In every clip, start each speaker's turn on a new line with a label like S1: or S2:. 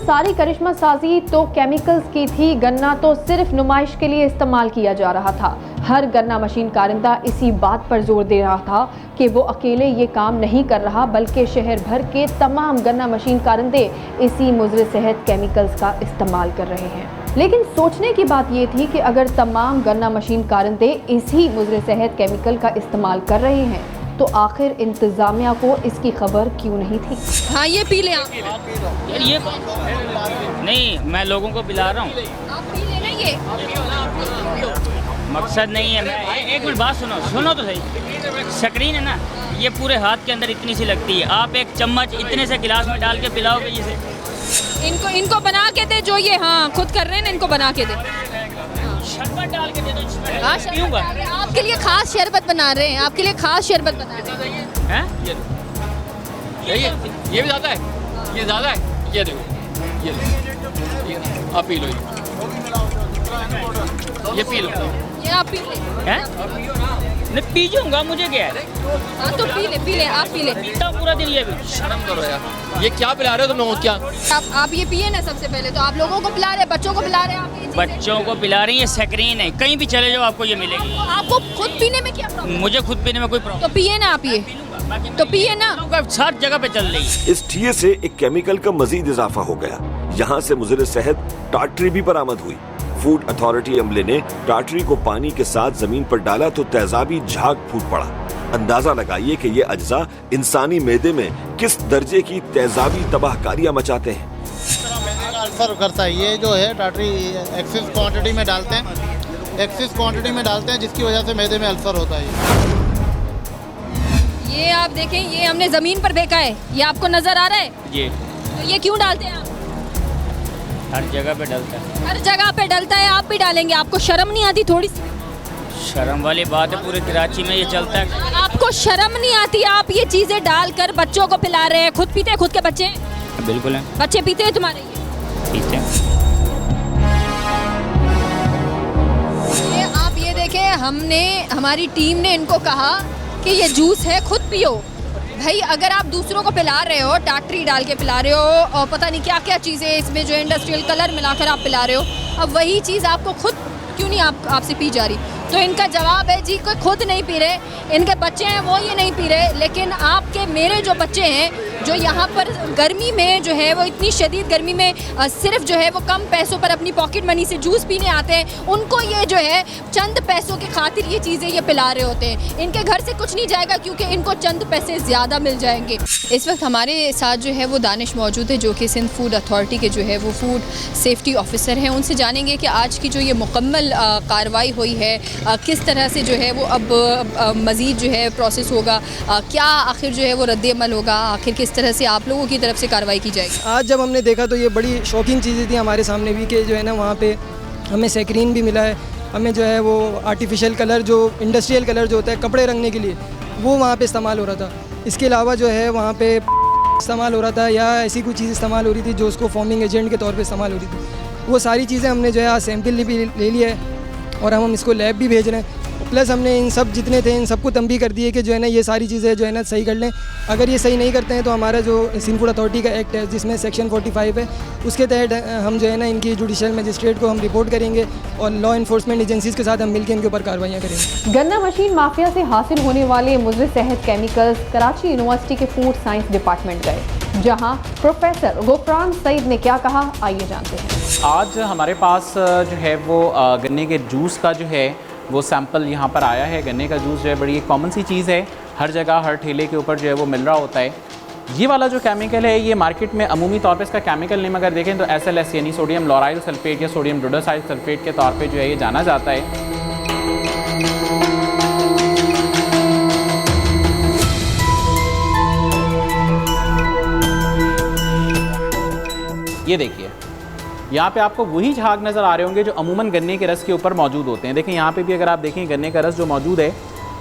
S1: सारी करिश्मा साजी तो केमिकल्स की थी, गन्ना तो सिर्फ नुमाइश के लिए इस्तेमाल किया जा रहा था। हर गन्ना मशीन कारिंदा इसी बात पर जोर दे रहा था कि वो अकेले ये काम नहीं कर रहा, बल्कि शहर भर के तमाम गन्ना मशीन कारिंदे इसी मुज़र सेहत केमिकल्स का इस्तेमाल कर रहे हैं। लेकिन सोचने की बात ये थी कि अगर तमाम गन्ना मशीन कारिंदे इसी मुज़र सेहत केमिकल का इस्तेमाल कर रहे हैं तो आखिर इंतज़ामिया को इसकी खबर क्यों नहीं थी।
S2: हाँ, ये पी लें आप।
S3: ये नहीं, मैं लोगों को पिला रहा हूँ।
S2: आप पी लेना ये।
S3: मकसद नहीं है। मैं एक मिनट बात सुनो तो सही। स्क्रीन है ना, ये पूरे हाथ के अंदर इतनी सी लगती है। आप एक चम्मच इतने से गिलास में डाल के पिलाओगे इसे।
S2: इनको बना के दे, जो ये हाँ खुद कर रहे हैं ना, इनको बना के दे।
S3: शरबत डाल के दे दो इसमें।
S2: हाँ,
S3: पीऊंगा।
S2: आपके लिए खास शरबत बना रहे हैं, आपके लिए खास शरबत बना रहे हैं।
S3: हैं?
S4: ये भी ज़्यादा है, ये ज़्यादा है, ये देखो, ये आप पी लो, ये पी लो,
S2: ये आप पी ले।
S3: हैं? नहीं पी जाऊंगा, मुझे क्या है।
S2: हाँ तो पी ले, आप पी ले।
S3: पीता पूरा दिन ये भी।
S4: शर्म करो यार, ये क्या पिला रहे हो तुम लोगों को? क्या
S2: आप ये पिए ना, सबसे पहले तो आप लोगों को पिला रहे हैं, बच्चों को पिला रहे हैं। आप ये चीज़ें-
S3: बच्चों को पिला रही है, स्क्रीन है, कहीं भी चले जाओ आपको ये मिलेगी।
S2: आपको खुद पीने में क्या प्रॉब्लम?
S3: मुझे खुद पीने में कोई प्रॉब्लम
S2: तो पिए ना आप ये, तो पिए ना।
S3: हर जगह पे चल रही है।
S5: इस ठिये से एक केमिकल का मजीद इजाफा हो गया। यहाँ से मुज़र सेहत टाटरी भी बरामद हुई। फूड अथॉरिटी अमले ने टाटरी को पानी के साथ जमीन पर डाला तो तेजाबी झाग फूट पड़ा। अंदाजा लगाइए कि ये अज्जा इंसानी मैदे में किस दर्जे की तेजाबी तबाहकारियां मचाते हैं।
S6: अल्सर करता है ये जो है टाटरी, एक्सेस क्वांटिटी में डालते हैं, जिसकी वजह से मैदे में अल्सर होता है।
S2: ये आप देखें, ये हमने जमीन पर फेंका है, ये आपको नजर आ रहा है?
S3: जी,
S2: तो ये क्यों डालते हैं आप?
S3: हर जगह पे डलता है।
S2: हर जगह पे डलता है, आप भी डालेंगे। आपको शर्म नहीं आती थोड़ी सी?
S3: शर्म वाली बात है, पूरे कराची में ये चलता है।
S2: आपको शर्म नहीं आती? आप ये चीजें डालकर बच्चों को पिला रहे हैं। खुद पीते हैं? खुद के बच्चे हैं?
S3: बिल्कुल है,
S2: बच्चे पीते हैं तुम्हारे?
S3: पीते हैं।
S2: ये आप ये देखें, हमारी टीम ने इनको कहा कि ये जूस है, खुद पियो। भाई अगर आप दूसरों को पिला रहे हो, टाटरी डाल के पिला रहे हो और पता नहीं क्या क्या चीज़ें इसमें जो इंडस्ट्रियल कलर मिलाकर आप पिला रहे हो, अब वही चीज़ आपको खुद क्यों नहीं आपसे पी जा रही? तो इनका जवाब है जी, कोई खुद नहीं पी रहे, इनके बच्चे हैं वो ये नहीं पी रहे, लेकिन आपके मेरे जो बच्चे हैं जो यहाँ पर गर्मी में जो है वो इतनी शदीद गर्मी में सिर्फ जो है वो कम पैसों पर अपनी पॉकेट मनी से जूस पीने आते हैं, उनको ये जो है चंद पैसों की खातिर ये चीज़ें ये पिला रहे होते हैं। इनके घर से कुछ नहीं जाएगा क्योंकि इनको चंद पैसे ज़्यादा मिल जाएंगे। इस वक्त हमारे साथ जो है वो दानिश मौजूद है, जो कि सिंध फूड अथॉरिटी के जो है वो फूड सेफ्टी ऑफिसर हैं। उनसे जानेंगे कि आज की जो ये मुकम्मल कार्रवाई हुई है, किस तरह से जो है वो अब मज़ीद जो है प्रोसेस होगा, क्या आखिर जो है वो रद्द-ए-अमल होगा, आखिर किस तरह से आप लोगों की तरफ से कार्रवाई की जाएगी।
S7: आज जब हमने देखा तो ये बड़ी शॉकिंग चीज़ें थी हमारे सामने भी कि जो है ना वहाँ पे हमें सेक्रीन भी मिला है, हमें जो है वो आर्टिफिशियल कलर, जो इंडस्ट्रियल कलर जो होता है कपड़े रंगने के लिए, वो वहाँ पे इस्तेमाल हो रहा था। इसके अलावा जो है वहाँ पे इस्तेमाल हो रहा था या ऐसी कोई चीज़ इस्तेमाल हो रही थी जो उसको फॉर्मिंग एजेंट के तौर पे इस्तेमाल हो रही थी। वो सारी चीज़ें हमने जो है आज सैंपल भी ले लिया है और हम इसको लैब भी भेज रहे हैं। प्लस हमने इन सब जितने थे इन सबको तंबीह कर दिए कि जो है ना ये सारी चीज़ें जो है ना सही कर लें। अगर ये सही नहीं करते हैं तो हमारा जो सिंध फूड अथॉरिटी का एक्ट है जिसमें सेक्शन 45 है, उसके तहत हम जो है ना इनकी जुडिशल मजिस्ट्रेट को हम रिपोर्ट करेंगे और लॉ इन्फोर्समेंट एजेंसीज़ के साथ हम मिलकर इनके ऊपर कार्रवाइयाँ करेंगे।
S1: गन्ना मशीन माफिया से हासिल होने वाले मुज़र सेहत केमिकल्स कराची यूनिवर्सिटी के फूड साइंस डिपार्टमेंट गए, जहां प्रोफेसर गुफरान सईद ने क्या कहा, आइए जानते हैं।
S8: आज हमारे पास जो है वो गन्ने के जूस का जो है वो सैंपल यहाँ पर आया है। गन्ने का जूस जो है बड़ी एक कॉमन सी चीज़ है, हर जगह हर ठेले के ऊपर जो है वो मिल रहा होता है। ये वाला जो केमिकल है ये मार्केट में अमूमी तौर पे इसका केमिकल नेम अगर देखें तो SLS यानी सोडियम लॉराइल सल्फेट या सोडियम डोडासाइल सल्फेट के तौर पे जो है ये जाना जाता है। ये देखिए यहाँ पे आपको वही झाग नज़र आ रहे होंगे जो अमूमन गन्ने के रस के ऊपर मौजूद होते हैं। देखें यहाँ पे भी अगर आप देखें गन्ने का रस जो मौजूद है,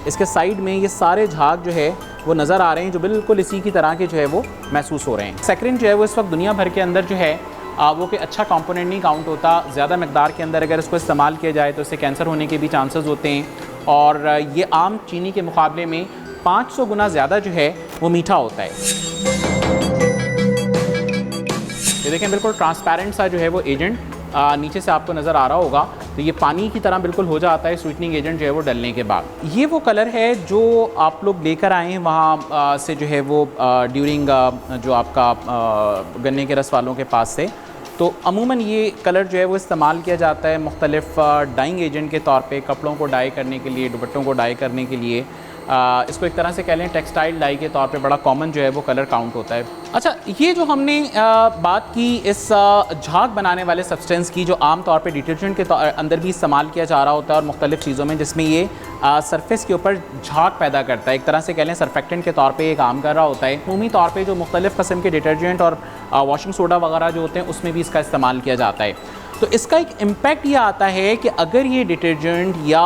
S8: इसके साइड में ये सारे झाग जो है वो नज़र आ रहे हैं जो बिल्कुल इसी की तरह के जो है वो महसूस हो रहे हैं। सेक्रिन जो है वो इस वक्त दुनिया भर के अंदर जो है वो कि अच्छा कंपोनेंट नहीं काउंट होता। ज़्यादा मकदार के अंदर अगर इसको इस्तेमाल किया जाए तो इससे कैंसर होने के भी चांसेस होते हैं और ये आम चीनी के मुकाबले में 500 गुना ज़्यादा जो है वो मीठा होता है। ये देखें बिल्कुल ट्रांसपेरेंट सा जो है वो एजेंट नीचे से आपको नज़र आ रहा होगा, तो ये पानी की तरह बिल्कुल हो जाता है स्वीटनिंग एजेंट जो है वो डलने के बाद। ये वो कलर है जो आप लोग लेकर आए हैं वहाँ से जो है वो ड्यूरिंग जो आपका गन्ने के रस वालों के पास से। तो अमूमन ये कलर जो है वो इस्तेमाल किया जाता है मुख्तलिफ डाइंग एजेंट के तौर पे, कपड़ों को डाई करने के लिए, दुपट्टों को डाई करने के लिए। इसको एक तरह से कह लें टेक्सटाइल डाई के तौर पे बड़ा कॉमन जो है वो कलर काउंट होता है। अच्छा, ये जो हमने बात की इस झाग बनाने वाले सब्सटेंस की, जो आम तौर पे डिटर्जेंट के अंदर भी इस्तेमाल किया जा रहा होता है और मुख्तलिफ चीज़ों में, जिसमें ये सरफेस के ऊपर झाग पैदा करता है, एक तरह से कह लें सरफेक्टेंट के तौर पे ये काम कर रहा होता है। अमूमी तौर पे जो मुख्तलिफ किस्म के डिटर्जेंट और वॉशिंग सोडा वगैरह जो होते हैं उसमें भी इसका इस्तेमाल किया जाता है। तो इसका एक इम्पैक्ट ये आता है कि अगर ये डिटर्जेंट या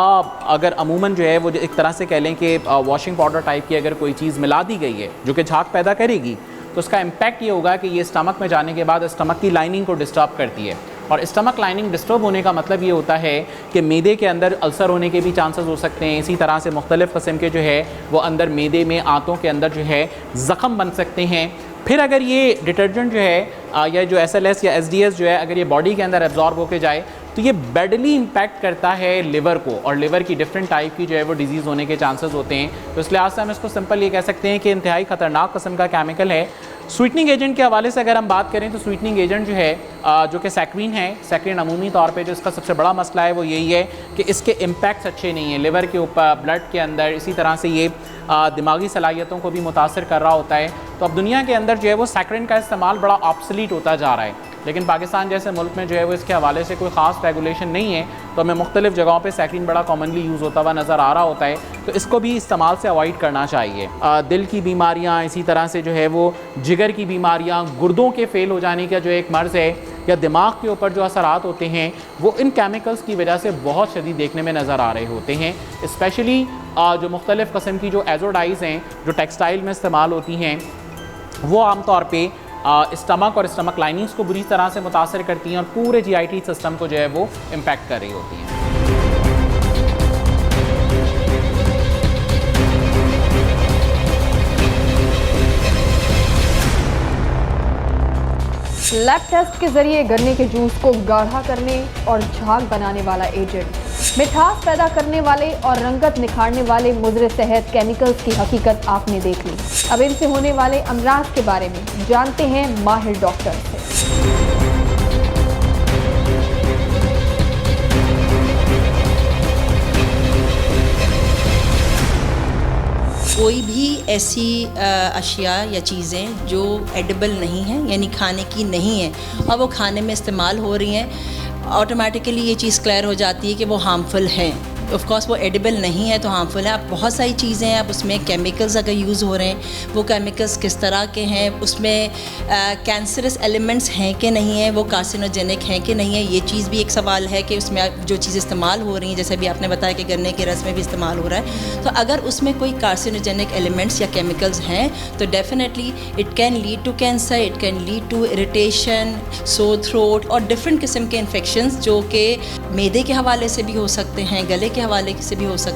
S8: अगर अमूमन जो है वो एक तरह से कह लें कि वॉशिंग पाउडर टाइप की अगर कोई चीज़ मिला दी गई है जो कि झाग पैदा करेगी, तो उसका इम्पैक्ट ये होगा कि ये स्टमक में जाने के बाद स्टमक की लाइनिंग को डिस्टर्ब करती है। और स्टमक लाइनिंग डिस्टर्ब होने का मतलब ये होता है कि मैदे के अंदर अल्सर होने के भी चांसेस हो सकते हैं। इसी तरह से मुख्तलिफ़ किस्म के जो है वो अंदर मैदे में, आंतों के अंदर जो है ज़ख़म बन सकते हैं। फिर अगर ये डिटर्जेंट जो है या जो SLS या SDS जो है अगर ये बॉडी के अंदर एब्जॉर्ब होके जाए तो ये बैडली इम्पैक्ट करता है लिवर को, और लिवर की डिफरेंट टाइप की जो है वो डिजीज़ होने के चांसेस होते हैं। तो इस लिहाज से हम इसको सिंपल ये कह सकते हैं कि इंतहाई ख़तरनाक किस्म का केमिकल है। स्वीटनिंग एजेंट के हवाले से अगर हम बात करें तो स्वीटनिंग एजेंट जो है जो कि सैक्रीन है, सैक्रीन अमूमी तौर पे जो इसका सबसे बड़ा मसला है वो यही है कि इसके इम्पैक्ट्स अच्छे नहीं हैं लिवर के ऊपर, ब्लड के अंदर। इसी तरह से ये दिमागी सलाहियतों को भी मुतासर कर रहा होता है। तो अब दुनिया के अंदर जो है वो सैक्रीन का इस्तेमाल बड़ा ऑब्सोलीट होता जा रहा है, लेकिन पाकिस्तान जैसे मुल्क में जो है वो इसके हवाले से कोई ख़ास रेगुलेशन नहीं है। तो हमें मुख्तलिफ़ जगहों पे सैक्रीन बड़ा कॉमनली यूज़ होता हुआ नज़र आ रहा होता है, तो इसको भी इस्तेमाल से अवॉइड करना चाहिए। दिल की बीमारियाँ, इसी तरह से जो है वो जिगर की बीमारियाँ, गुर्दों के फ़ेल हो जाने का जो एक मर्ज़ है, या दिमाग के ऊपर जो असरात होते हैं वो इन केमिकल्स की वजह से बहुत शदीद देखने में नज़र आ रहे होते हैं। स्पेशली जो मुख्तलिफ़ किस्म की जो एजोडाइज़ हैं जो टेक्सटाइल में इस्तेमाल होती हैं वो आम तौर पे स्टमक और स्टमक लाइनिंग्स को बुरी तरह से मुतासर करती हैं और पूरे GIT सिस्टम को जो है वो इम्पैक्ट कर रही होती हैं।
S1: लैब टेस्ट के जरिए गन्ने के जूस को गाढ़ा करने और झाग बनाने वाला एजेंट, मिठास पैदा करने वाले और रंगत निखारने वाले मुज़र सेहत केमिकल्स की हकीकत आपने देख ली। अब इनसे होने वाले अमराज के बारे में जानते हैं माहिर डॉक्टर से।
S9: कोई भी ऐसी अशिया या चीज़ें जो एडिबल नहीं हैं, यानी खाने की नहीं है, और वो खाने में इस्तेमाल हो रही हैं, ऑटोमेटिकली ये चीज़ क्लियर हो जाती है कि वो हार्मफुल हैं। ऑफ कोर्स वो एडिबल नहीं है तो हार्मफुल है। अब बहुत सारी चीज़ें हैं, अब उसमें केमिकल्स अगर यूज़ हो रहे हैं, वो केमिकल्स किस तरह के हैं, उसमें कैंसरस एलिमेंट्स हैं कि नहीं है, वो कार्सिनोजेनिक हैं कि नहीं है, ये चीज़ भी एक सवाल है कि उसमें जो चीज़ इस्तेमाल हो रही हैं, जैसे भी आपने बताया कि गन्ने के रस में भी इस्तेमाल हो रहा है, तो अगर उसमें कोई कार्सिनोजेनिक एलिमेंट्स या केमिकल्स हैं तो definitely it can lead to cancer, it can lead to irritation, sore throat और डिफरेंट किस्म के इन्फेक्शंस जो कि मैदे के हवाले से भी हो सकते हैं, गले के हवाले से भी हो सकते